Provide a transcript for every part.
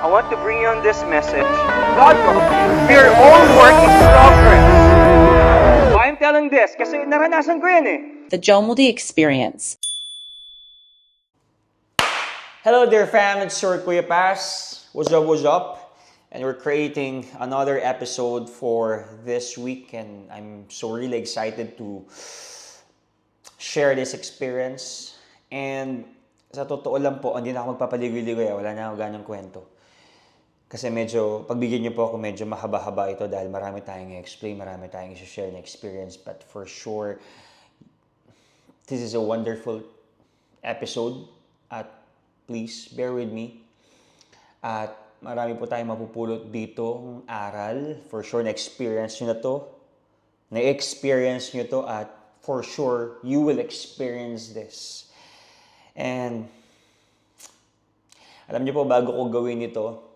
I want to bring you on this message. God loves you. We are all work in progress. Why I'm telling this? Kasi naranasan ko yan eh. The Joe Moody Experience. Hello there fam, it's your Kuya Paz. What's up? And we're creating another episode for this week and I'm so really excited to share this experience. And sa totoo lang po, hindi na ako magpapaligoy-ligoy, wala na ako ganong kwento. Kasi medyo, pagbigyan niyo po ako, medyo mahaba-haba ito dahil marami tayong i-explain, marami tayong i-share na experience. But for sure, this is a wonderful episode at please bear with me. At marami po tayong mapupulot dito ng aral. For sure, na-experience nyo na to. Na-experience nyo to at for sure, you will experience this. And alam niyo po, bago ko gawin ito,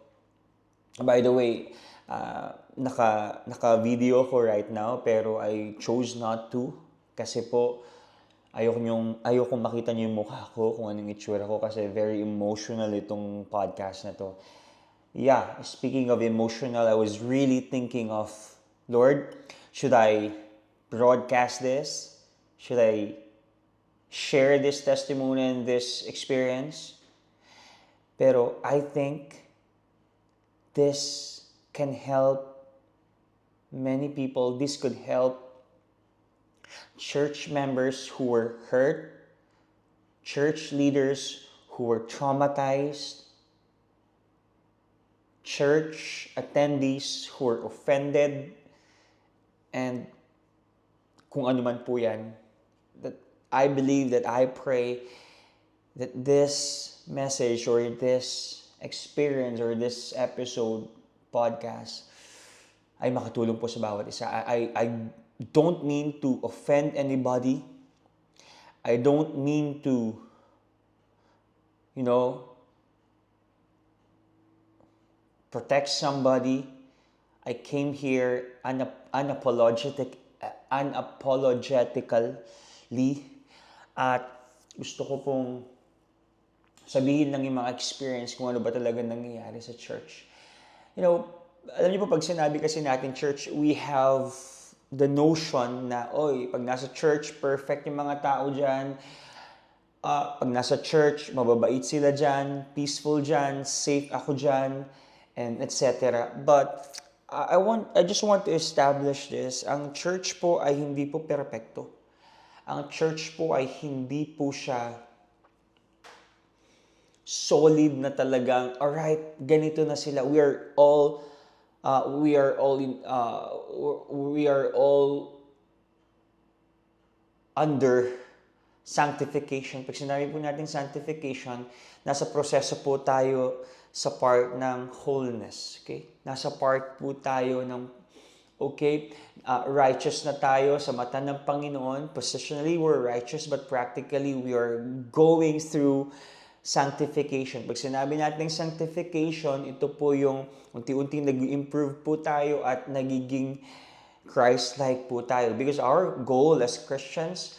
by the way, naka-video ko right now pero I chose not to kasi po ayoko makita niyo yung mukha ko kung anong itsura ko kasi very emotional itong podcast na to. Yeah, speaking of emotional, I was really thinking of, Lord, should I broadcast this? Should I share this testimony and this experience? Pero I think this can help many people. This could help church members who were hurt, church leaders who were traumatized, church attendees who were offended, and kung ano man po yan. That I believe, that I pray that this message or this experience or this episode podcast ay makatulong po sa bawat isa. I don't mean to offend anybody. I don't mean to, protect somebody. I came here unapologetically at gusto ko pong sabihin lang yung mga experience kung ano ba talaga nangyayari sa church. Alam niyo po, pag sinabi kasi natin church, we have the notion na, pag nasa church, perfect yung mga tao dyan. Pag nasa church, mababait sila dyan, peaceful dyan, safe ako dyan, and etc. But I just want to establish this. Ang church po ay hindi po perpekto. Ang church po ay hindi po siya solid na talagang, alright, ganito na sila. We are all under sanctification. Pag sinabi po natin sanctification, nasa proseso po tayo sa part ng wholeness. Okay? Nasa part po tayo ng, righteous na tayo sa mata ng Panginoon. Positionally, we're righteous, but practically, we are going through sanctification. Pag sinabi natin sanctification, ito po yung unti-unting nag-improve po tayo at nagiging Christ-like po tayo. Because our goal as Christians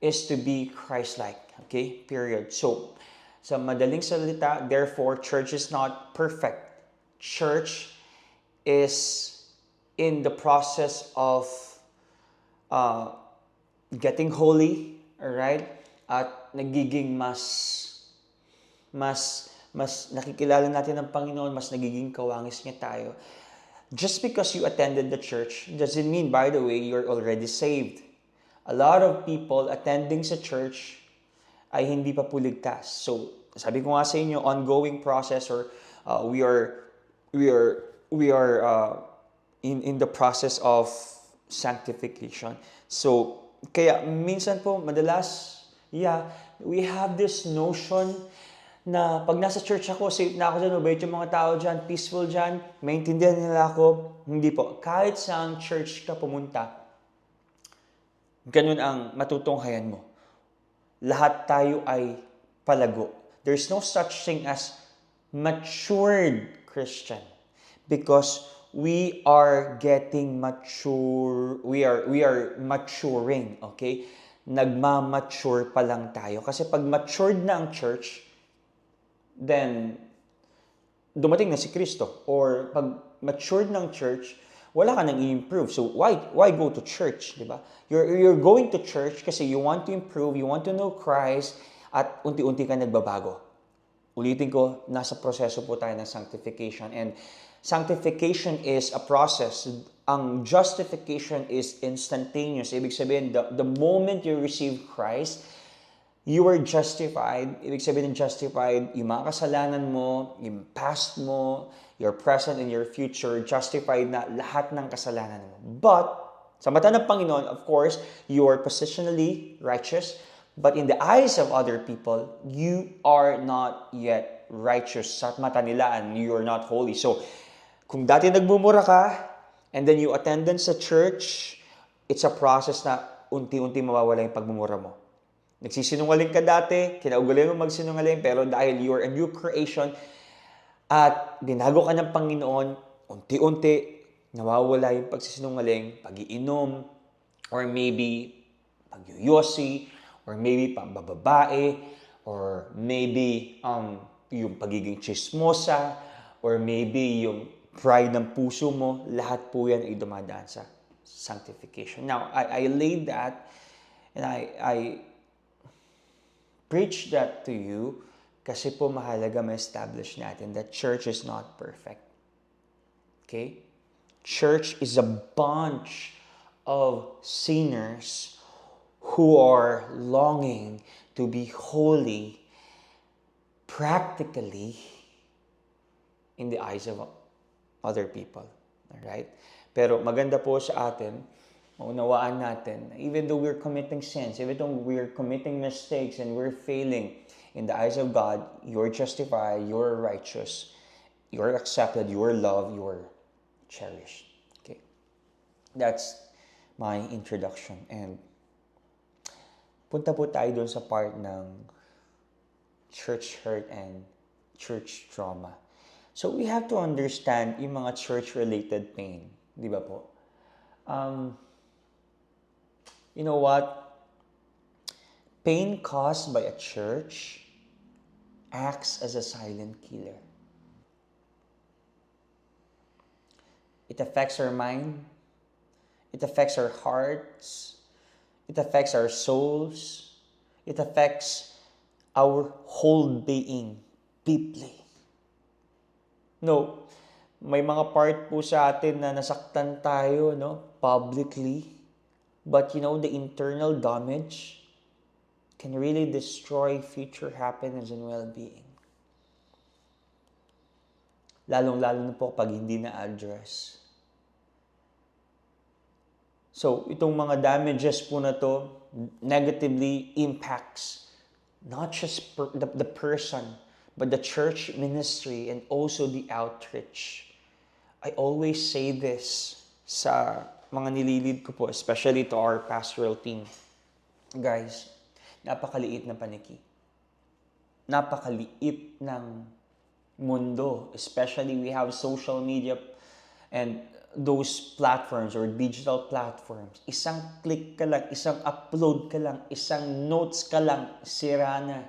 is to be Christ-like. Okay? Period. So, sa madaling salita, therefore, church is not perfect. Church is in the process of getting holy, alright? At nagiging mas nakikilala natin ng Panginoon, mas nagiging kawangis niya tayo. Just because you attended the church doesn't mean, by the way, you're already saved. A lot of people attending sa church ay hindi pa po ligtas. So, sabi ko nga sa inyo, ongoing process or we are in the process of sanctification. So, kaya minsan po, madalas, we have this notion na pag nasa church ako, safe na ako dyan, mabait yung mga tao dyan, peaceful dyan, maintindihan nila ako. Hindi po. Kahit saang church ka pumunta, ganun ang matutunghayan mo. Lahat tayo ay palago. There's no such thing as matured Christian because we are getting mature, we are maturing, okay? Nagmamature pa lang tayo. Kasi pag matured na ang church, then dumating na si Kristo or pag matured ng church, wala ka nang i-improve. So why go to church, di ba? You're going to church kasi you want to improve, you want to know Christ, at unti-unti ka nagbabago. Ulitin ko, nasa proseso po tayo ng sanctification. And sanctification is a process. Ang justification is instantaneous. Ibig sabihin, the moment you receive Christ, you were justified. Ibig sabihin ng justified, yung mga kasalanan mo, yung past mo, your present and your future, justified na lahat ng kasalanan mo. But, sa mata ng Panginoon, of course, you are positionally righteous. But in the eyes of other people, you are not yet righteous. Sa mata nila, and you are not holy. So, kung dati nagmumura ka, and then you attend sa church, it's a process na unti-unti mawawala yung pagmumura mo. Nagsisinungaling ka dati, kinaugaling mo magsinungaling, pero dahil you are a new creation, at binago ka ng Panginoon, unti-unti, nawawala yung pagsisinungaling, pag-iinom, or maybe pagyuyosi, or maybe pambababae, or maybe yung pagiging chismosa, or maybe yung pride ng puso mo, lahat po yan ay dumadaan sa sanctification. Now, I laid that, and I preach that to you kasi po mahalaga ma-establish natin that church is not perfect. Okay? Church is a bunch of sinners who are longing to be holy practically in the eyes of other people. Alright? Pero maganda po sa atin, maunawaan natin, even though we're committing sins, even though we're committing mistakes and we're failing, in the eyes of God, you're justified, you're righteous, you're accepted, you're loved, you're cherished. Okay? That's my introduction. And punta po tayo doon sa part ng church hurt and church trauma. So we have to understand yung mga church-related pain. Di ba po? You know what? Pain caused by a church acts as a silent killer. It affects our mind. It affects our hearts. It affects our souls. It affects our whole being deeply. No, may mga part po sa atin na nasaktan tayo, no, publicly. But you know, the internal damage can really destroy future happiness and well-being. Lalong-lalo na po pag hindi na-address. So, itong mga damages po na to negatively impacts not just the person, but the church ministry and also the outreach. I always say this sa mga nililid ko po, especially to our pastoral team. Guys, napakaliit na paniki. Napakaliit ng mundo. Especially we have social media and those platforms or digital platforms. Isang click ka lang, isang upload ka lang, isang notes ka lang, sira na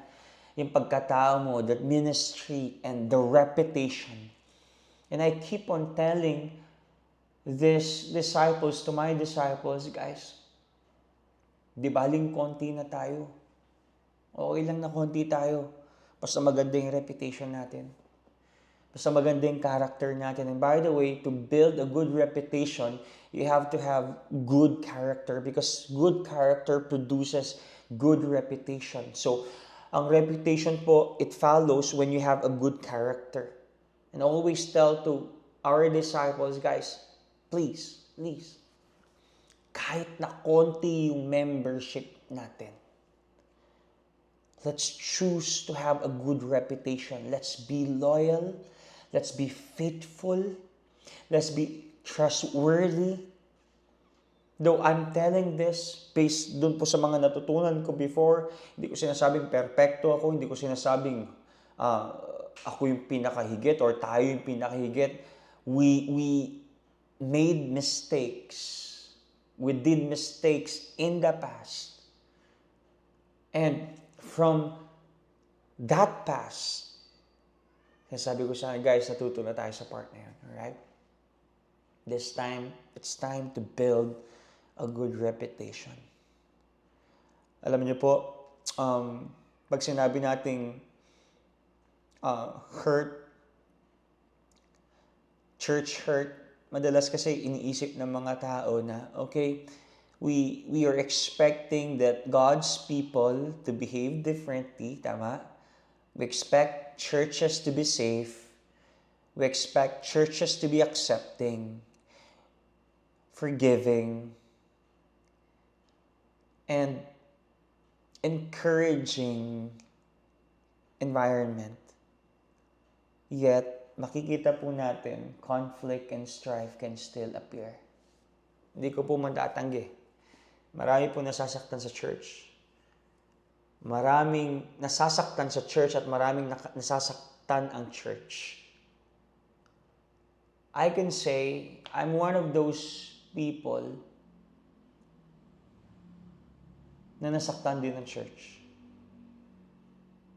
yung pagkatao mo, the ministry and the reputation. And I keep on telling these disciples, to my disciples, guys, di baling konti na tayo. Okay lang na konti tayo. Basta maganda yung reputation natin. Basta maganda yung character natin. And by the way, to build a good reputation, you have to have good character because good character produces good reputation. So, ang reputation po, it follows when you have a good character. And always tell to our disciples, guys, please, kahit na konti yung membership natin, let's choose to have a good reputation. Let's be loyal. Let's be faithful. Let's be trustworthy. Though I'm telling this based dun po sa mga natutunan ko before, hindi ko sinasabing perfecto ako, hindi ko sinasabing ako yung pinakahigit or tayo yung pinakahigit. We made mistakes. We did mistakes in the past. And from that past, Kaya sabi ko sa akin, guys, natuto na tayo sa part na yun. Alright? This time, it's time to build a good reputation. Alam niyo po, pag sinabi nating hurt, church hurt, madalas kasi iniisip ng mga tao na, okay, we are expecting that God's people to behave differently, tama? We expect churches to be safe. We expect churches to be accepting, forgiving, and encouraging environment. Yet, makikita po natin, conflict and strife can still appear. Hindi ko po matatanggi. Marami po nasasaktan sa church. Maraming nasasaktan sa church at maraming nasasaktan ang church. I can say, I'm one of those people na nasaktan din ng church.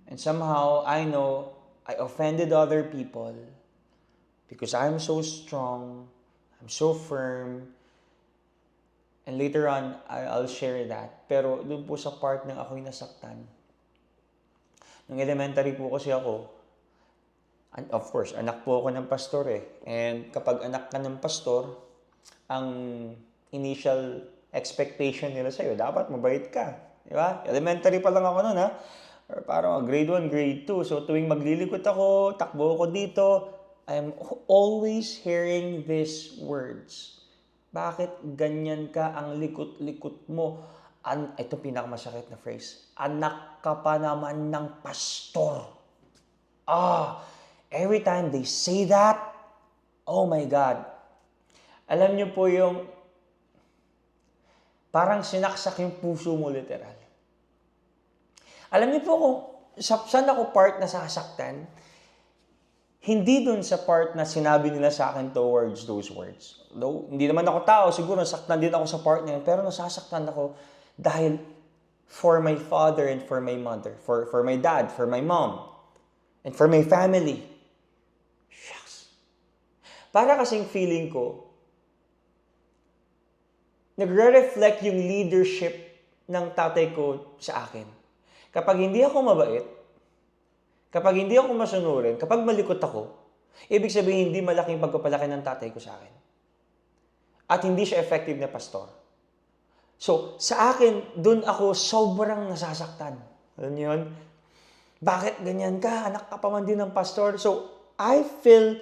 And somehow, I know I offended other people because I'm so strong, I'm so firm, and later on, I'll share that. Pero doon po sa part ng ako'y nasaktan. Nung elementary po kasi ako, and of course, anak po ako ng pastor eh. And kapag anak ka ng pastor, ang initial expectation nila sa'yo, dapat mabait ka. Di ba? Elementary pa lang ako noon ha. Or parang grade 1, grade 2. So tuwing maglilikot ako, takbo ako dito, I'm always hearing these words. Bakit ganyan ka ang likot-likot mo? Ito pinakamasakit na phrase. Anak ka pa naman ng pastor. Every time they say that, oh my God. Alam niyo po yung parang sinaksak yung puso mo literal. Alam niyo po kung saan ako part na sasaktan, hindi dun sa part na sinabi nila sa akin towards those words. Though, hindi naman ako tao, siguro nasaktan din ako sa part na yun, pero nasasaktan ako dahil for my father and for my mother, for my dad, for my mom, and for my family. Shucks. Para kasing feeling ko, nagre-reflect yung leadership ng tatay ko sa akin. Kapag hindi ako mabait, kapag hindi ako masunurin, kapag malikot ako, ibig sabihin hindi malaking pagpapalaki ng tatay ko sa akin. At hindi siya effective na pastor. So, sa akin, dun ako sobrang nasasaktan. Alam niyo yun? Bakit ganyan ka? Anak ka pa man din ng pastor. So, I feel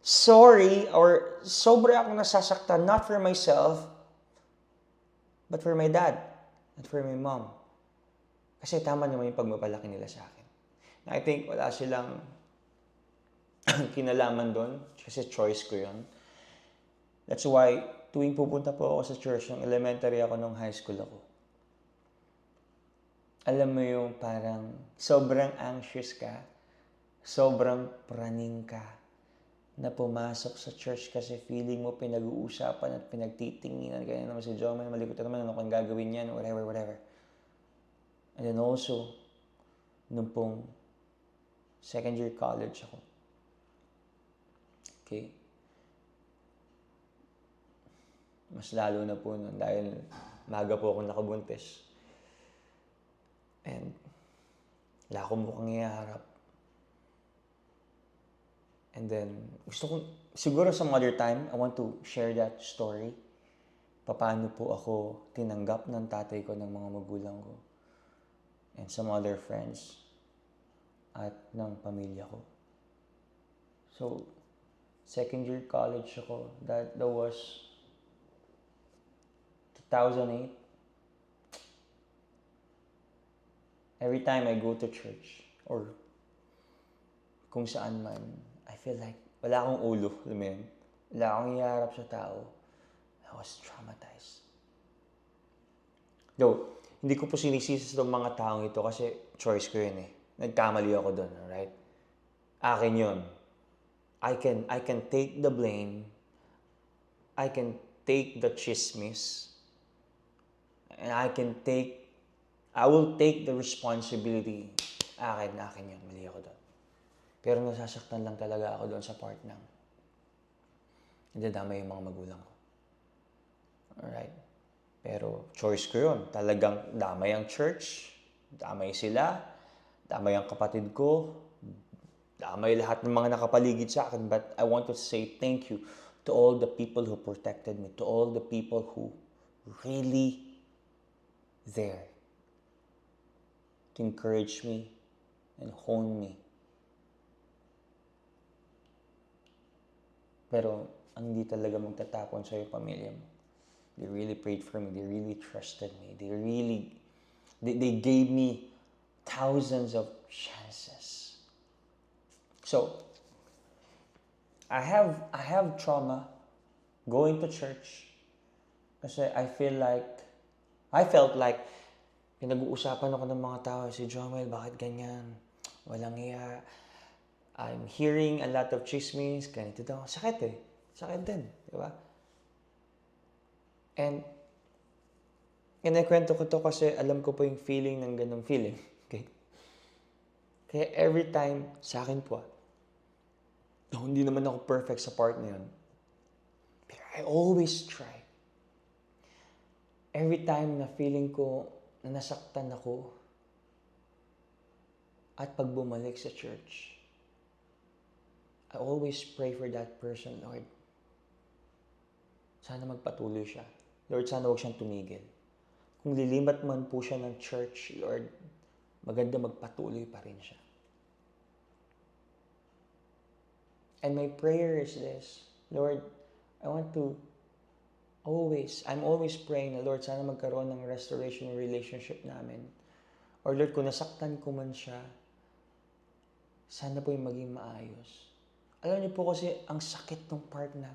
sorry or sobra akong nasasaktan, not for myself, but for my dad and for my mom. Kasi tama naman yung pagmapalaki nila sa akin. I think wala silang kinalaman doon kasi choice ko yun. That's why tuwing pupunta po ako sa church, nung elementary ako, nung high school ako, alam mo yung parang sobrang anxious ka, sobrang praning ka na pumasok sa church kasi feeling mo pinag-uusapan at pinagtitinginan. Kaya naman si Joman, malikot naman ano kung gagawin yan, whatever. And then also, nung pong second year college ako. Okay? Mas lalo na po nun dahil maga po akong nakabuntis. And wala akong mukhang iharap. And then, gusto ko, siguro some other time, I want to share that story. Paano po ako tinanggap ng tatay ko, ng mga magulang ko. And some other friends. At ng pamilya ko. So, second year college ako. That was 2008. Every time I go to church or kung saan man, I feel like wala akong ulo, alam mo yun? Wala akong iharap sa tao. I was traumatized. Though, hindi ko po sinisisi sa mga taong ito kasi choice ko yun eh. Nagkamali ako doon, right? Akin yun. I can take the blame. I can take the chismis. And I will take the responsibility. Akin yun. Mali ako doon. Pero nasasaktan lang talaga ako doon sa part ng nadadamay yung mga magulang ko. Alright? Pero choice ko yun. Talagang damay ang church, damay sila, damay ang kapatid ko, damay lahat ng mga nakapaligid sa akin. But I want to say thank you to all the people who protected me, to all the people who really there to encourage me and hone me. Pero ang hindi talaga magtatapon sa'yo pamilya mo. They really prayed for me. They really trusted me. They gave me thousands of chances. So, I have trauma going to church kasi I felt like pinag-uusapan ako ng mga tao, si Jomel, bakit ganyan? Walang iya. I'm hearing a lot of chismes, ganito daw. Sakit eh. Sakit din, di ba? And kinikwento ko to kasi alam ko po yung feeling ng ganong feeling. Okay? Kaya every time, sa akin po, hindi naman ako perfect sa part na yun. But I always try. Every time na feeling ko na nasaktan ako at pag bumalik sa church, I always pray for that person, Lord. Sana magpatuloy siya. Lord, sana huwag siyang tumigil. Kung lilimat man po siya ng church, Lord, maganda magpatuloy pa rin siya. And my prayer is this, Lord, I'm always praying na, Lord, sana magkaroon ng restoration ng relationship namin. Or Lord, kung nasaktan ko man siya, sana po yung maging maayos. Alam niyo po kasi, ang sakit ng part na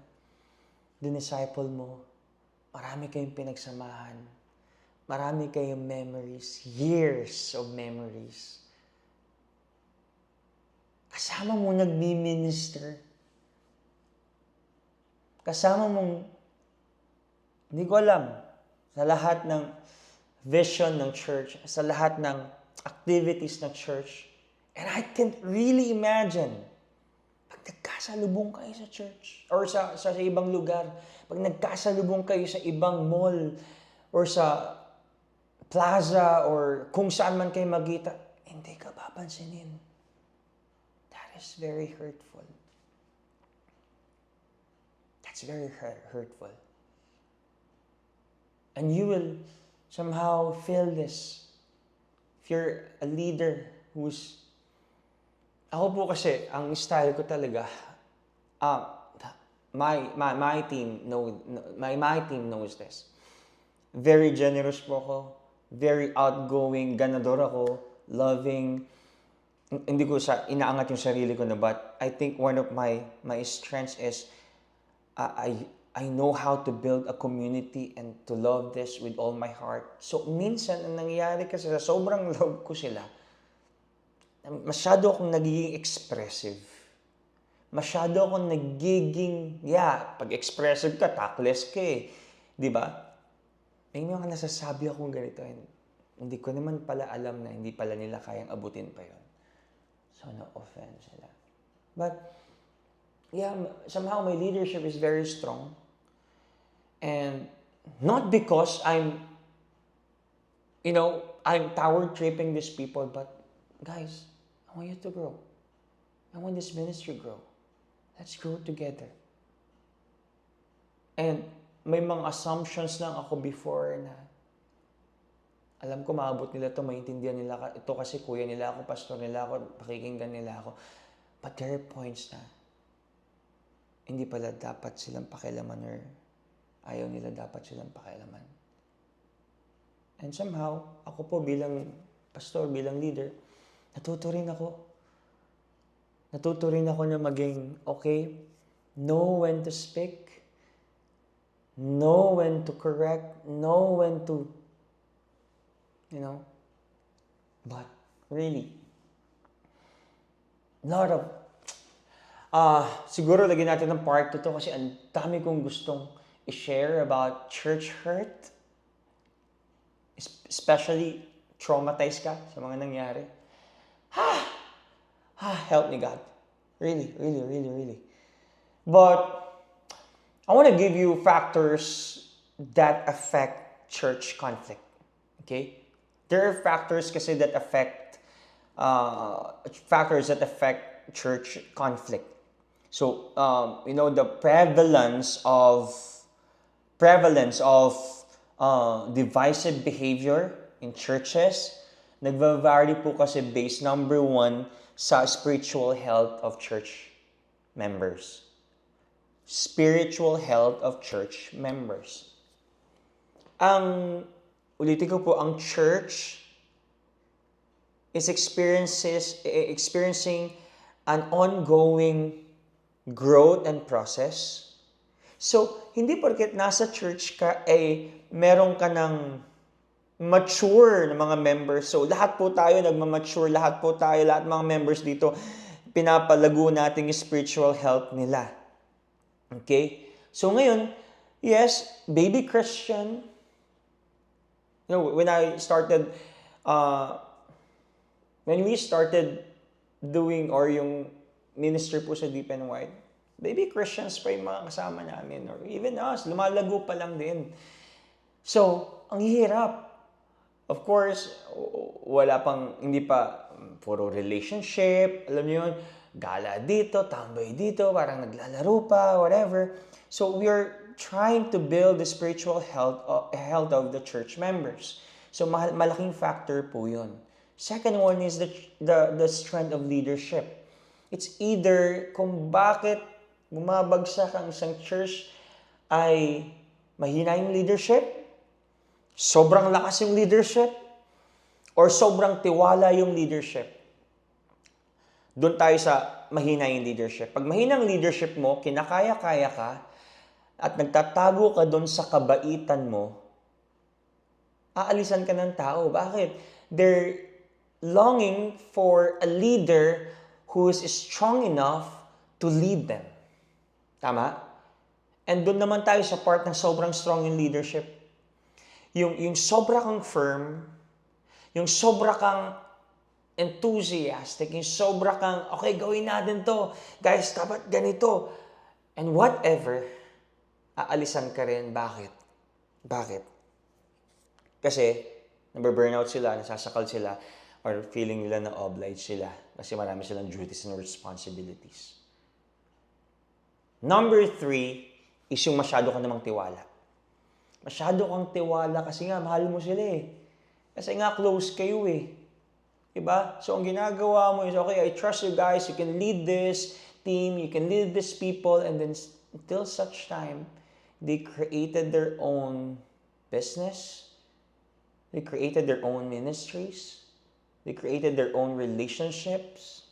dinisciple mo, marami kayong pinagsamahan, marami kayong memories, years of memories. Kasama mo nagmi-minister. Kasama mong, hindi ko alam, sa lahat ng vision ng church, sa lahat ng activities ng church. And I can't really imagine, pag nagkasalubong kayo sa church, or sa ibang lugar, pag nagkasalubong kayo sa ibang mall, or sa plaza, or kung saan man kayo magkita, hindi ka papansinin. That is very hurtful. That's very hurtful. And you will somehow feel this. If you're a leader who's... Ako po kasi, ang style ko talaga, my team knows this. Very generous po ako, very outgoing, ganador ako, loving. Hindi ko inaangat yung sarili ko na, but I think one of my strengths is I know how to build a community and to love this with all my heart. So minsan, ang nangyayari kasi sa sobrang love ko sila, masyado akong nagiging expressive. Masyado akong nagiging, pag expressive ka, tactless ka eh. Di ba? May mga nasasabi akong ganito. Hindi ko naman pala alam na hindi pala nila kayang abutin pa yon. So, na-offend sila. But, somehow my leadership is very strong. And not because I'm tower tripping these people, but guys, I want you to grow. I want this ministry to grow. Let's grow together. And may mga assumptions lang ako before na alam ko maabot nila to, maintindihan nila ito kasi kuya nila ako, pastor nila ako, pakikinggan nila ako. But there are points na hindi pala dapat silang pakialaman or ayaw nila dapat silang pakialaman. And somehow, ako po bilang pastor, bilang leader, natuto rin ako na maging okay, know when to speak, know when to correct, know when to, but really, lot of, siguro lagyan natin ng part 2 kasi ang dami kong gustong i-share about church hurt, especially traumatized ka sa mga nangyari. Help me God. Really, really, really, really. But I want to give you factors that affect church conflict. Okay? There are factors kasi that affect church conflict. So, the prevalence of divisive behavior in churches nagva-vary po kasi based, number one, sa spiritual health of church members. Spiritual health of church members. Ulitin ko po, ang church is experiencing an ongoing growth and process. So, hindi porket nasa church ka, meron ka ng mature na mga members. So, lahat po tayo nagmamature, lahat mga members dito, pinapalago natin yung spiritual health nila. Okay? So, ngayon, yes, baby Christian, when we started doing or yung ministry po sa Deep and Wide, baby Christians pa yung mga kasama namin, or even us, lumalago pa lang din. So, ang hirap. Of course, hindi pa puro relationship, alam niyo yun, gala dito, tambay dito, parang naglalaro pa, whatever. So, we are trying to build the spiritual health of the church members. So, malaking factor po yun. Second one is the strength of leadership. It's either kung bakit bumabagsak ang isang church ay mahina yung leadership, sobrang lakas yung leadership, or sobrang tiwala yung leadership. Doon tayo sa mahina yung leadership. Pag mahina yung leadership mo, kinakaya-kaya ka, at nagtatago ka doon sa kabaitan mo, aalisan ka ng tao. Bakit? They're longing for a leader who is strong enough to lead them. Tama? And doon naman tayo sa part ng sobrang strong yung leadership. Yung sobra kang firm, yung sobra kang enthusiastic, yung sobra kang, okay, gawin natin to. Guys, dapat ganito. And whatever, aalisan ka rin. Bakit? Kasi, nababurnout sila, nasasakal sila, or feeling nila na obliged sila kasi marami silang duties and responsibilities. Number 3 is yung masyado ka namang tiwala. Masyado kang tiwala kasi nga, mahal mo sila eh. Kasi nga, close kayo eh. Diba? So, ang ginagawa mo is, okay, I trust you guys, you can lead this team, you can lead these people, and then until such time, they created their own business, they created their own ministries, they created their own relationships,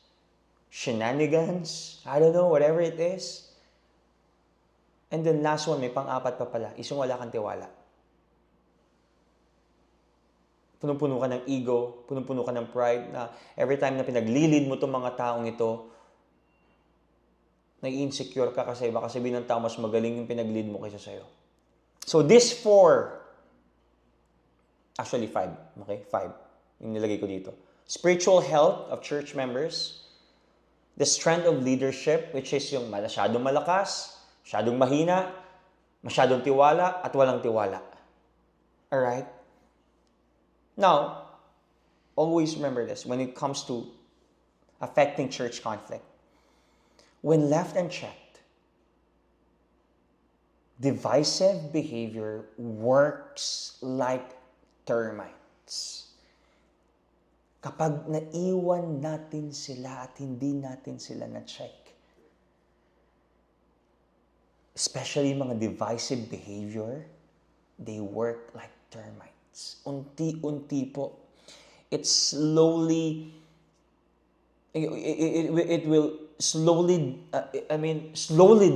shenanigans, I don't know, whatever it is. And then last one, may pang-apat pa pala, isang wala kang tiwala. Punong-puno ka ng ego, punong-puno ka ng pride na every time na pinaglilid mo itong mga taong ito, nai-insecure ka kasi baka sabihin ng tao mas magaling yung pinaglid mo kaysa sa'yo. So these 4, actually 5, okay? 5, yung nilagay ko dito. Spiritual health of church members, the strength of leadership, which is yung masyadong malakas, masyadong mahina, masyadong tiwala, at walang tiwala. Alright? Now, always remember this when it comes to affecting church conflict. When left unchecked, divisive behavior works like termites. Kapag naiwan natin sila at hindi natin sila na-check, especially mga divisive behavior, they work like termites. Unti-unti po. It will slowly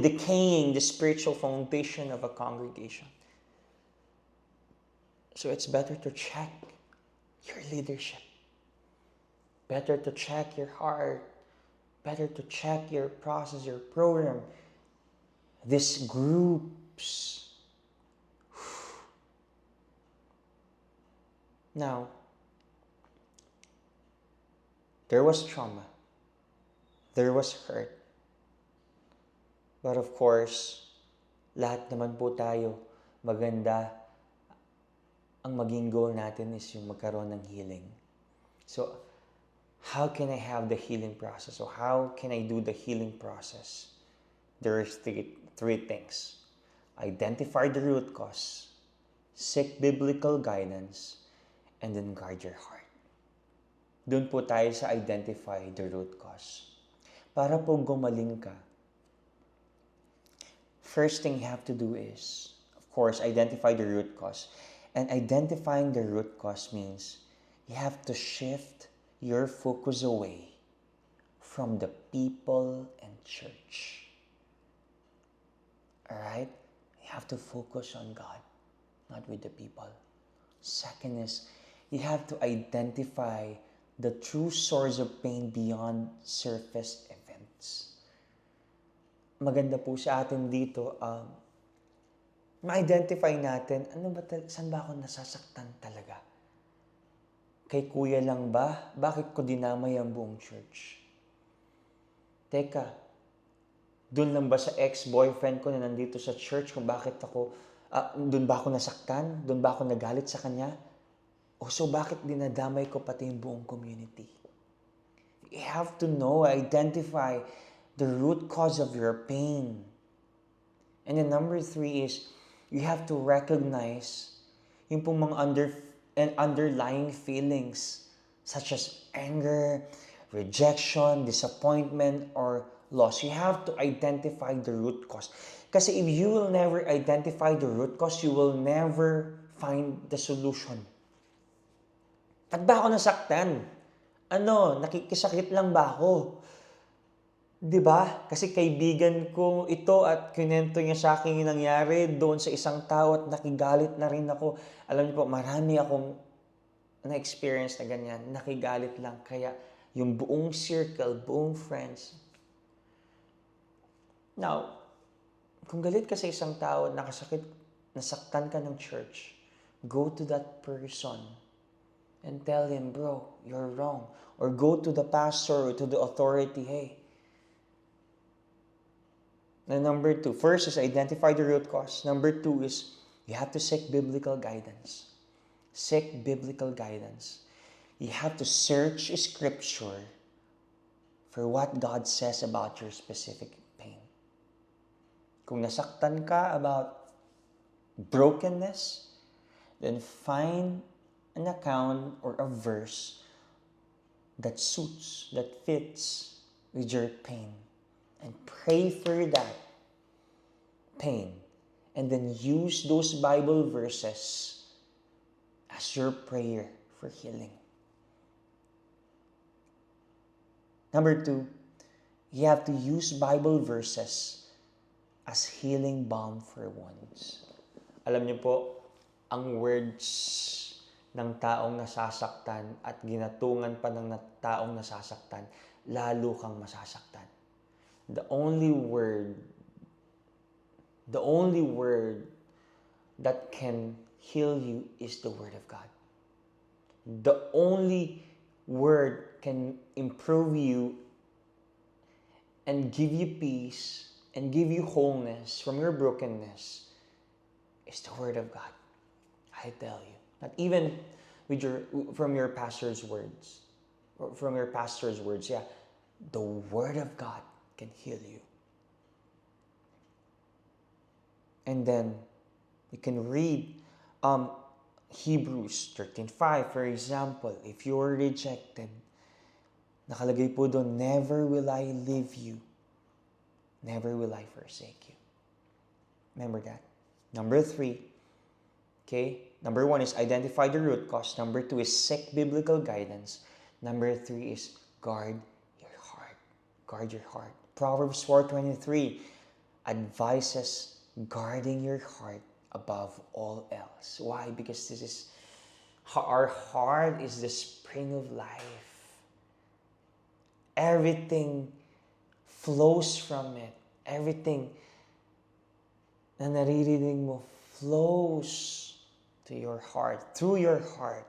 decaying the spiritual foundation of a congregation. So it's better to check your leadership. Better to check your heart. Better to check your process, your program. These groups. Now, there was trauma. There was hurt. But of course, lahat naman po tayo, maganda, ang maging goal natin is yung magkaroon ng healing. So, how can I have the healing process? So, how can I do the healing process? There are three things. Identify the root cause, seek biblical guidance, and then guard your heart. Doon po tayo sa identify the root cause. Para po gumaling ka, first thing you have to do is, of course, identify the root cause. And identifying the root cause means you have to shift your focus away from the people and church. Alright? You have to focus on God, not with the people. Second is, you have to identify the true source of pain beyond surface events. Maganda po sa atin dito, ma-identify natin, saan ba ako nasasaktan talaga? Kay kuya lang ba? Bakit ko dinamay ang buong church? Teka, doon lang ba sa ex-boyfriend ko na nandito sa church kung bakit ako, doon ba ako nasaktan? Doon ba ako nagalit sa kanya? O so bakit dinadamay ko pati yung buong community? You have to know, identify the root cause of your pain. And then number 3 is, you have to recognize yung pong mga underlying feelings such as anger, rejection, disappointment, or loss. You have to identify the root cause. Kasi if you will never identify the root cause, you will never find the solution. At ba ako nasaktan? Nakikisakit lang ba ako? 'Di ba? Kasi kaibigan ko ito at kinento niya sa akin yung nangyari doon sa isang tao at nakigalit na rin ako. Alam niyo po, marami akong na-experience na ganyan. Nakigalit lang. Kaya yung buong circle, buong friends. Now, kung galit ka sa isang tao, nasaktan ka ng church, go to that person and tell him, bro, you're wrong. Or go to the pastor or to the authority, hey. And number 2, first is identify the root cause. Number 2 is you have to seek biblical guidance. Seek biblical guidance. You have to search Scripture for what God says about your specific pain. Kung nasaktan ka about brokenness, then find an account or a verse that suits, that fits with your pain. And pray for that pain. And then use those Bible verses as your prayer for healing. Number 2, you have to use Bible verses as healing balm for wounds. Alam niyo po, ang words ng taong nasasaktan at ginatungan pa ng taong nasasaktan, lalo kang masasaktan. The only word that can heal you is the Word of God. The only word can improve you and give you peace and give you wholeness from your brokenness is the Word of God. I tell you. Not even from your pastor's words. Or from your pastor's words, yeah. The Word of God can heal you. And then you can read Hebrews 13:5, for example. If you are rejected, nakalagay po doon, never will I leave you. Never will I forsake you. Remember that. Number 3, okay? Number 1 is identify the root cause. Number 2 is seek biblical guidance. Number 3 is guard your heart. Guard your heart. Proverbs 4:23 advises guarding your heart above all else. Why? Because our heart is the spring of life. Everything flows from it. Everything na naririnig mo flows to your heart, through your heart.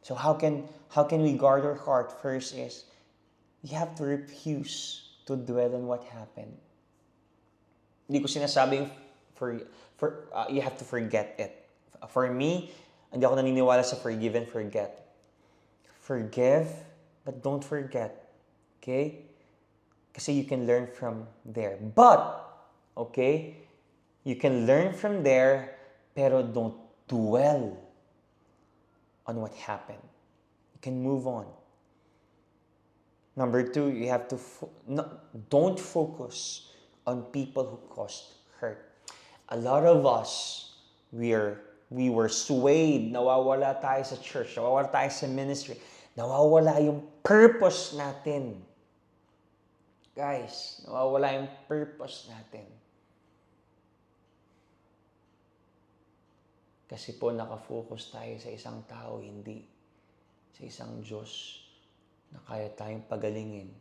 So how can we guard our heart? First is you have to refuse to dwell on what happened. Hindi ko sinasabing you have to forget it. For me, hindi ako naniniwala sa forgive and forget. Forgive, but don't forget. Okay? Kasi you can learn from there. But, okay, you can learn from there, pero don't dwell on what happened. You can move on. Number 2, you have to don't focus on people who caused hurt. A lot of us, we were swayed, nawawala tayo sa church, nawawala tayo sa ministry, nawawala yung purpose natin. Guys, nawawala yung purpose natin. Kasi po nakafocus tayo sa isang tao, hindi sa isang Diyos na kaya tayong pagalingin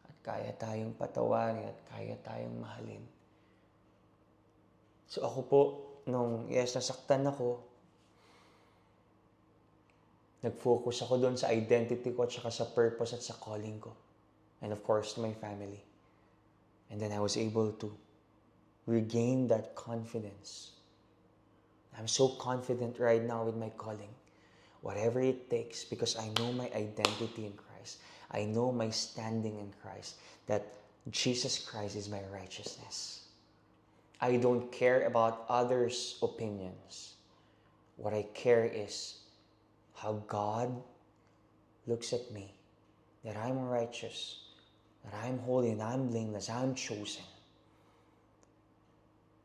at kaya tayong patawarin at kaya tayong mahalin. So ako po, nung nasaktan ako, nag-focus ako doon sa identity ko at saka sa purpose at sa calling ko. And of course, to my family. And then I was able to regain that confidence. I'm so confident right now with my calling. Whatever it takes, because I know my identity in Christ. I know my standing in Christ. That Jesus Christ is my righteousness. I don't care about others' opinions. What I care is how God looks at me. That I'm righteous. That I'm holy and I'm blameless. I'm chosen.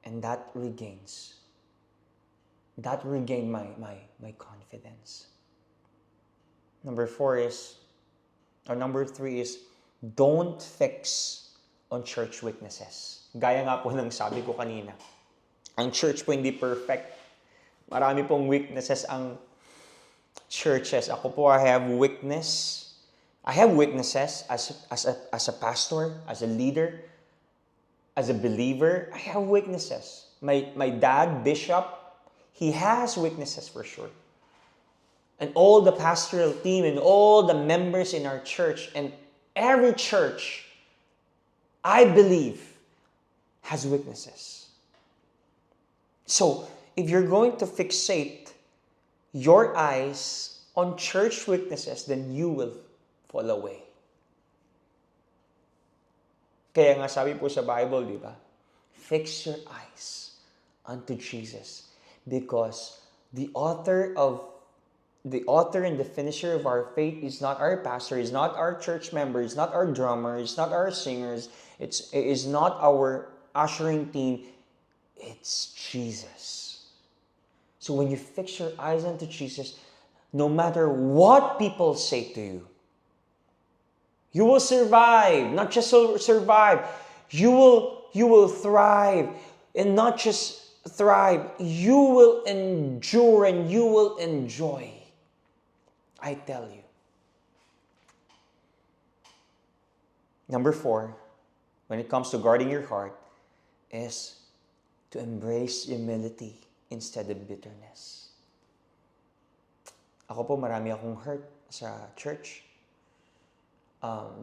And that regained my confidence. Number 3 is, don't fix on church weaknesses. Gaya nga po ng sabi ko kanina, ang church po hindi perfect. Marami pong weaknesses ang churches. Ako po, I have weaknesses as a pastor, as a leader, as a believer. I have weaknesses. My dad, Bishop, he has weaknesses for sure. And all the pastoral team and all the members in our church and every church, I believe, has weaknesses. So, if you're going to fixate your eyes on church weaknesses, then you will fall away. Kaya nga sabi po sa Bible, di ba? Fix your eyes unto Jesus. Because the author and the finisher of our faith is not our pastor, is not our church member, is not our drummer, is not our singers, it is not our ushering team, it's Jesus. So when you fix your eyes unto Jesus, no matter what people say to you, you will survive. Not just survive, you will thrive. And not just thrive, you will endure and you will enjoy. I tell you. Number 4, when it comes to guarding your heart, is to embrace humility instead of bitterness. Ako po, marami akong hurt sa church.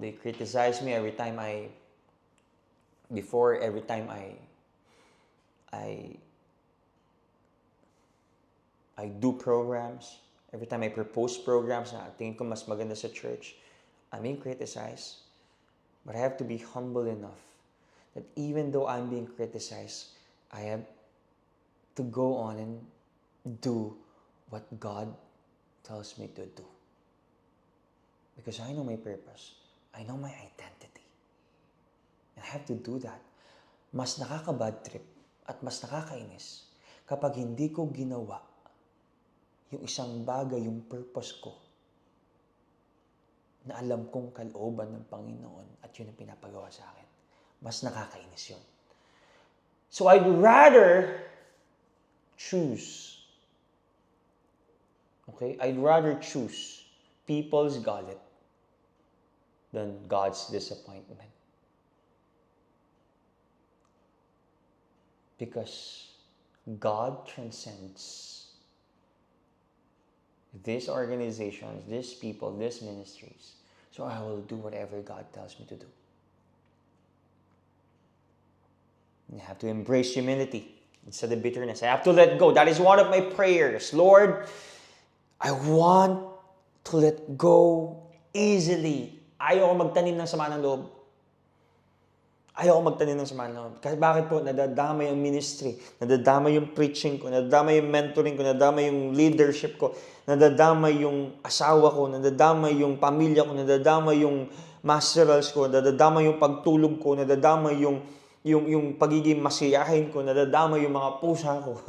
They criticize me every time I do programs. Every time I propose programs na tingin ko mas maganda sa church, I'm being criticized. But I have to be humble enough that even though I'm being criticized, I have to go on and do what God tells me to do. Because I know my purpose. I know my identity. And I have to do that. Mas nakaka-bad trip at mas nakakainis kapag hindi ko ginawa yung isang bagay, yung purpose ko, na alam kong kalooban ng Panginoon at yun ang pinapagawa sa akin. Mas nakakainis yun. So I'd rather choose. Okay? I'd rather choose people's gullet than God's disappointment. Because God transcends these organizations, these people, these ministries. So I will do whatever God tells me to do. And I have to embrace humility instead of bitterness. I have to let go. That is one of my prayers. Lord, I want to let go easily. Ayaw magtanim ng sama ng loob. Ayaw magtanim ng sama ng loob. Kasi bakit po? Nadadama yung ministry, nadadama yung preaching ko, nadadama yung mentoring ko, nadadama yung leadership ko, nadadama yung asawa ko, nadadama yung pamilya ko, nadadama yung masterals ko, nadadama yung pagtulog ko, nadadama yung pagiging masiyahin ko, nadadama yung mga pusa ko.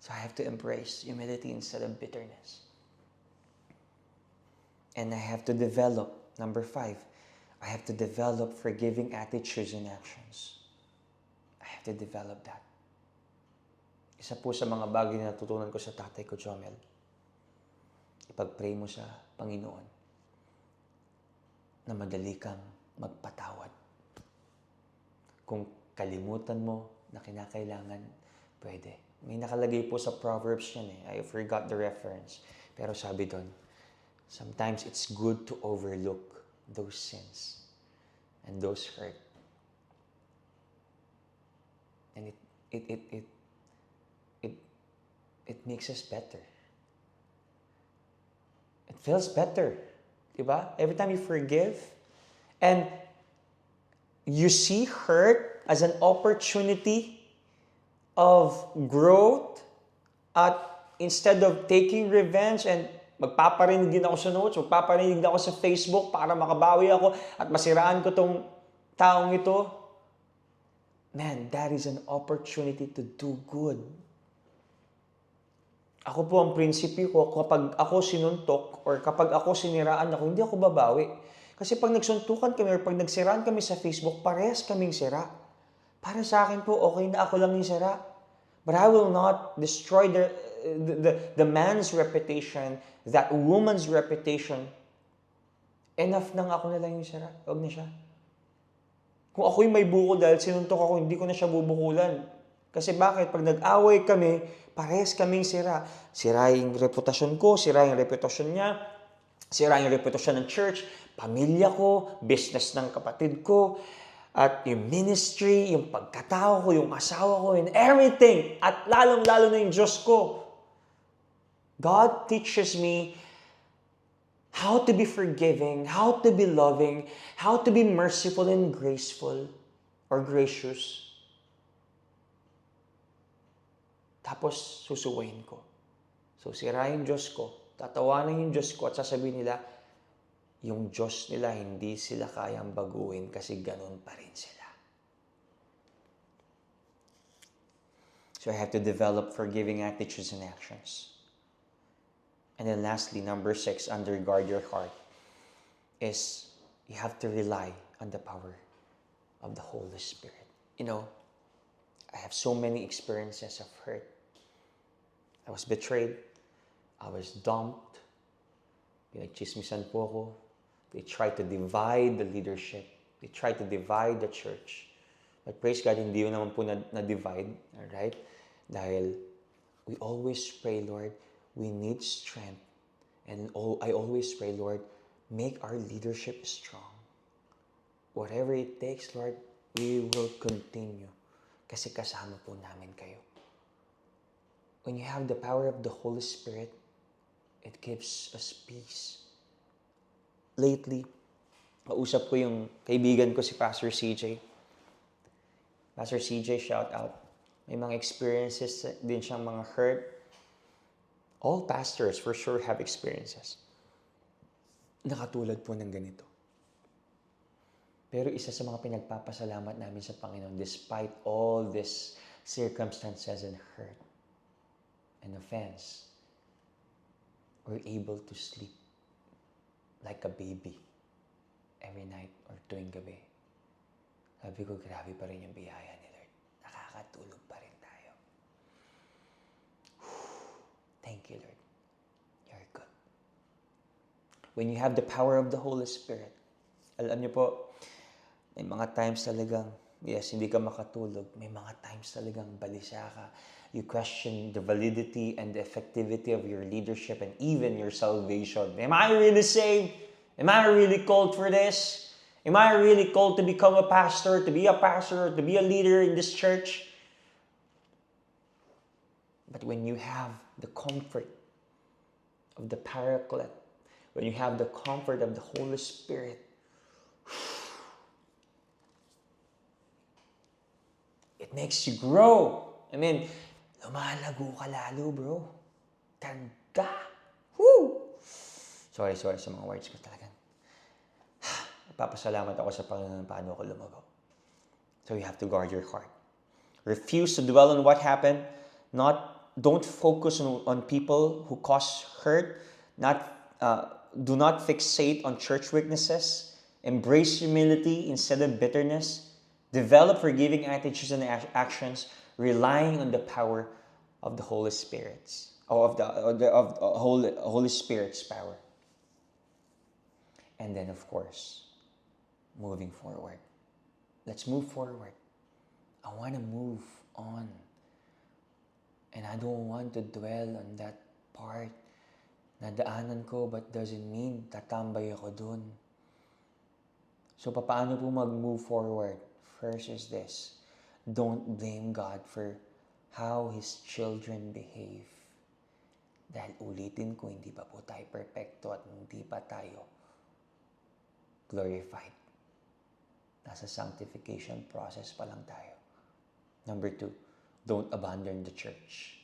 So I have to embrace humility instead of bitterness. And I have to develop, number 5, I have to develop forgiving attitudes and actions. I have to develop that. Isa po sa mga bagay na natutunan ko sa tatay ko, Jomel, ipag-pray mo sa Panginoon na madali kang magpatawad. Kung kalimutan mo na kinakailangan, pwede. May nakalagay po sa Proverbs yan I forgot the reference. Pero sabi doon, sometimes it's good to overlook those sins and those hurt. And it makes us better. It feels better. Diba? Every time you forgive and you see hurt as an opportunity of growth at instead of taking revenge and magpaparinig din ako sa notes, magpaparinig din ako sa Facebook para makabawi ako at masiraan ko tong taong ito. Man, that is an opportunity to do good. Ako po ang prinsipyo ko, kapag ako sinuntok or kapag ako siniraan ako, hindi ako babawi. Kasi pag nagsuntukan kami or pag nagsiraan kami sa Facebook, parehas kaming sira. Para sa akin po, okay na ako lang yung sira. But I will not destroy the man's reputation, that woman's reputation. Enough nang ako na lang yung sira. Huwag na siya. Kung ako'y may bukol dahil sinuntok ako, hindi ko na siya bubukulan. Kasi bakit? Pag nag-away kami, parehas kaming sira. Sira yung reputasyon ko, sira yung reputasyon niya, sira yung reputasyon ng church, pamilya ko, business ng kapatid ko, at yung ministry, yung pagkatao ko, yung asawa ko, and everything. At lalong-lalo na yung Diyos ko. God teaches me how to be forgiving, how to be loving, how to be merciful and graceful or gracious. Tapos susuwayin ko. So sira yung Diyos ko, tatawanan yung Diyos ko at sasabihin nila, yung Diyos nila hindi sila kayang baguhin kasi ganun pa rin sila. So I have to develop forgiving attitudes and actions. And then lastly, number 6, undergird your heart, is you have to rely on the power of the Holy Spirit. You know, I have so many experiences of hurt. I was betrayed. I was dumped. Pinagchismisan po ako. They tried to divide the leadership. They tried to divide the church. But praise God, hindi yun naman po na-divide. Alright? Dahil we always pray, Lord, we need strength. And I always pray, Lord, make our leadership strong. Whatever it takes, Lord, we will continue. Kasi kasama po namin kayo. When you have the power of the Holy Spirit, it gives us peace. Lately, kausap ko yung kaibigan ko si Pastor CJ. Pastor CJ, shout out. May mga experiences din siyang mga hurt. All pastors for sure have experiences. Nakatulad po ng ganito. Pero isa sa mga pinagpapasalamat namin sa Panginoon, despite all these circumstances and hurt and offense, we're able to sleep like a baby every night or tuwing gabi. Sabi ko, grabe pa rin yung biyaya ni Lord. Nakakatulog pa rin tayo. Thank you, Lord. You're good. When you have the power of the Holy Spirit, alam niyo po, may mga times talagang, yes, hindi ka makatulog. May mga times talagang balisa ka. You question the validity and the effectivity of your leadership and even your salvation. Am I really saved? Am I really called for this? Am I really called to become a pastor, to be a pastor, to be a leader in this church? But when you have the comfort of the Paraclete, when you have the comfort of the Holy Spirit, it makes you grow. I mean, lumalago ka lalo, bro. Tanda. Woo! Sorry sa mga words ko talaga. Papasalamat ako sa Panginoon paano ako lumago. So you have to guard your heart. Refuse to dwell on what happened. Don't focus on people who cause hurt. Do not fixate on church weaknesses. Embrace humility instead of bitterness. Develop forgiving attitudes and actions, relying on the power of the Holy Spirit's, or of the Holy Spirit's power. And then, of course, moving forward. Let's move forward. I want to move on. And I don't want to dwell on that part. Nadaanan ko, but doesn't mean tatambay ako dun. So, paano po mag-move forward? First is this. Don't blame God for how His children behave. Dahil ulitin ko, hindi pa po tayo perfecto at hindi pa tayo glorified. Nasa sanctification process pa lang tayo. Number 2, don't abandon the church.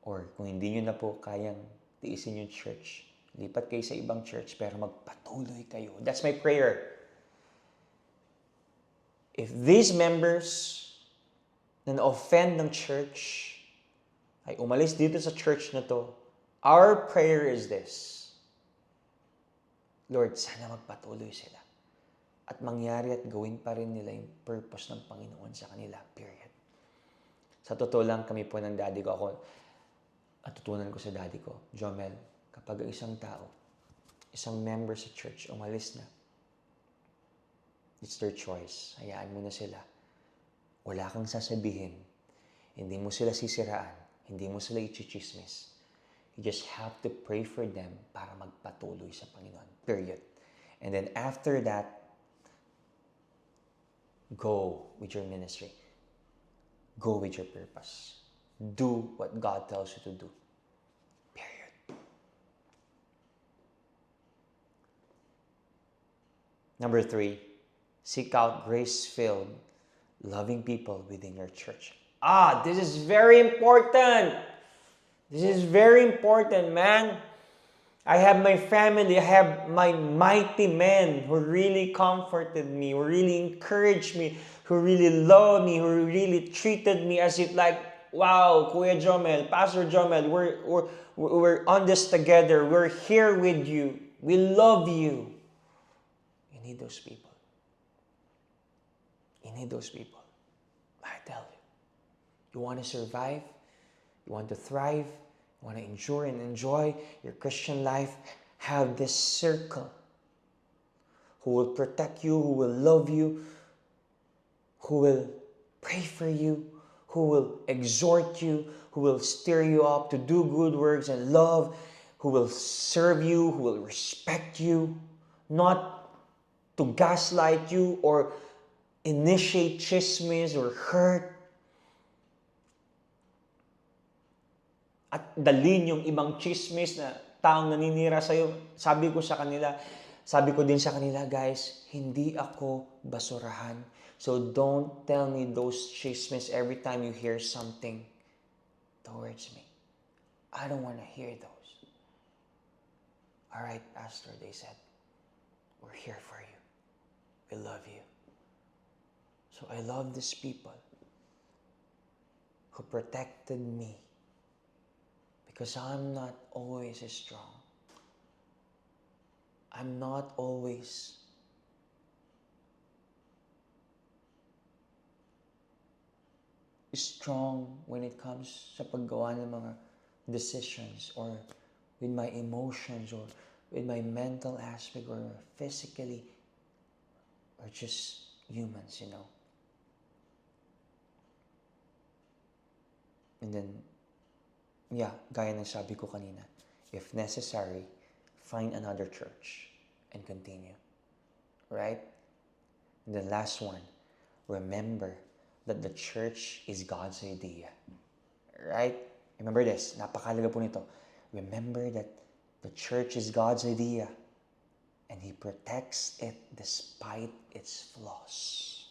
Or kung hindi nyo na po kayang tiisin yung church, lipat kayo sa ibang church pero magpatuloy kayo. That's my prayer. If these members na na-offend ng church ay umalis dito sa church na to, our prayer is this. Lord, sana magpatuloy sila. At mangyari at gawin pa rin nila yung purpose ng Panginoon sa kanila. Period. Sa totoo lang, kami po ng daddy ko, natutunan ko sa daddy ko, Jomel, kapag isang tao, isang member sa church, umalis na, it's their choice. Hayaan mo na sila. Wala kang sasabihin. Hindi mo sila sisiraan. Hindi mo sila ichichismis. You just have to pray for them para magpatuloy sa Panginoon. Period. And then after that, go with your ministry. Go with your purpose. Do what God tells you to do. Period. Number 3, seek out grace-filled, loving people within your church. This is very important. This is very important, man. I have my family, I have my mighty men who really comforted me, who really encouraged me, who really loved me, who really treated me as if like, wow, Kuya Jomel, Pastor Jomel, we're on this together. We're here with you. We love you. You need those people. You need those people. I tell you. You want to survive? You want to thrive? You want to endure and enjoy your Christian life? Have this circle who will protect you, who will love you, who will pray for you, who will exhort you, who will stir you up to do good works and love, who will serve you, who will respect you, not to gaslight you or initiate chismis or hurt. At dalhin yung ibang chismis na taong naninira sa'yo. Sabi ko din sa kanila, guys, hindi ako basurahan. So don't tell me those chismis every time you hear something towards me. I don't want to hear those. All right, Pastor, they said, we're here for you. We love you. So I love these people who protected me because I'm not always strong. I'm not always strong when it comes sa paggawa ng mga decisions or with my emotions or with my mental aspect or physically. We're just humans, you know. And then, gaya ng sabi ko kanina, if necessary, find another church and continue. Right? And the last one, remember that the church is God's idea. Right? Remember this. Napakalaga po nito. Remember that the church is God's idea and He protects it despite its flaws.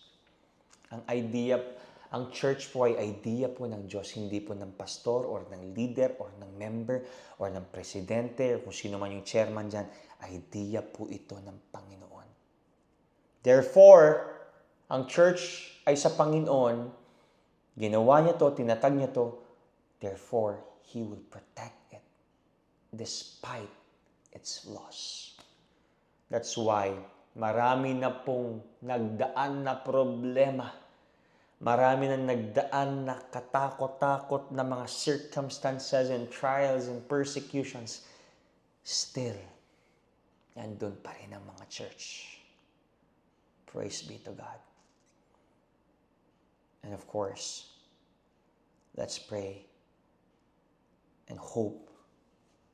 Ang church po ay idea po ng Diyos, hindi po ng pastor or ng leader or ng member or ng presidente or kung sino man yung chairman dyan. Idea po ito ng Panginoon. Therefore, ang church ay sa Panginoon, ginawa niya to, tinatag niya to, therefore, He will protect it despite its flaws. That's why marami na pong nagdaan na problema. Marami na nagdaan na katakot-takot na mga circumstances and trials and persecutions. Still, nandun pa rin ang mga church. Praise be to God. And of course, let's pray and hope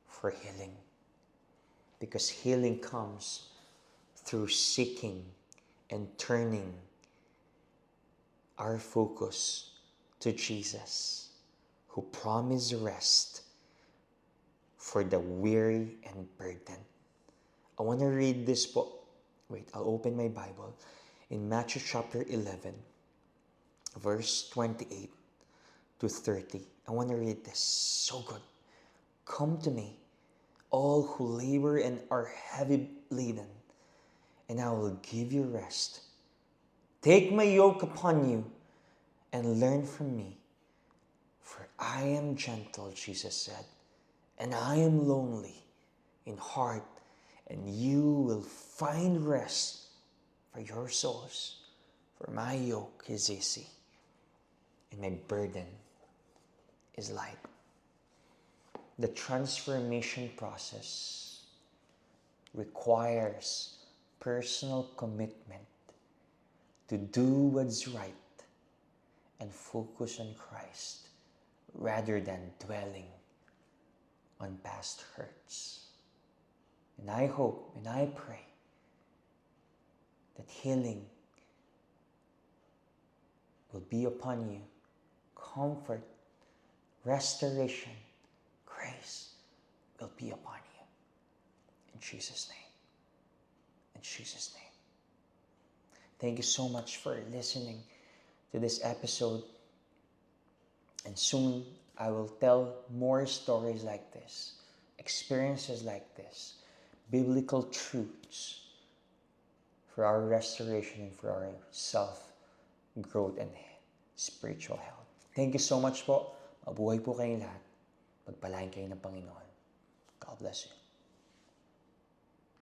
for healing. Because healing comes through seeking and turning our focus to Jesus, who promised rest for the weary and burdened. I want to read this book. Wait, I'll open my Bible. In Matthew chapter 11, verse 28 to 30. I want to read this. So good. Come to me, all who labor and are heavy laden, and I will give you rest. Take my yoke upon you and learn from me, for I am gentle, Jesus said, and I am lonely in heart, and you will find rest for your souls. For my yoke is easy, and my burden is light. The transformation process requires personal commitment to do what's right and focus on Christ rather than dwelling on past hurts. And I hope and I pray that healing will be upon you, comfort, restoration, grace will be upon you. In Jesus' name. In Jesus' name. Thank you so much for listening to this episode. And soon I will tell more stories like this, experiences like this, biblical truths for our restoration and for our self-growth and spiritual health. Thank you so much po. Mabuhay po kayong lahat. Pagpalain kayo ng Panginoon. God bless you.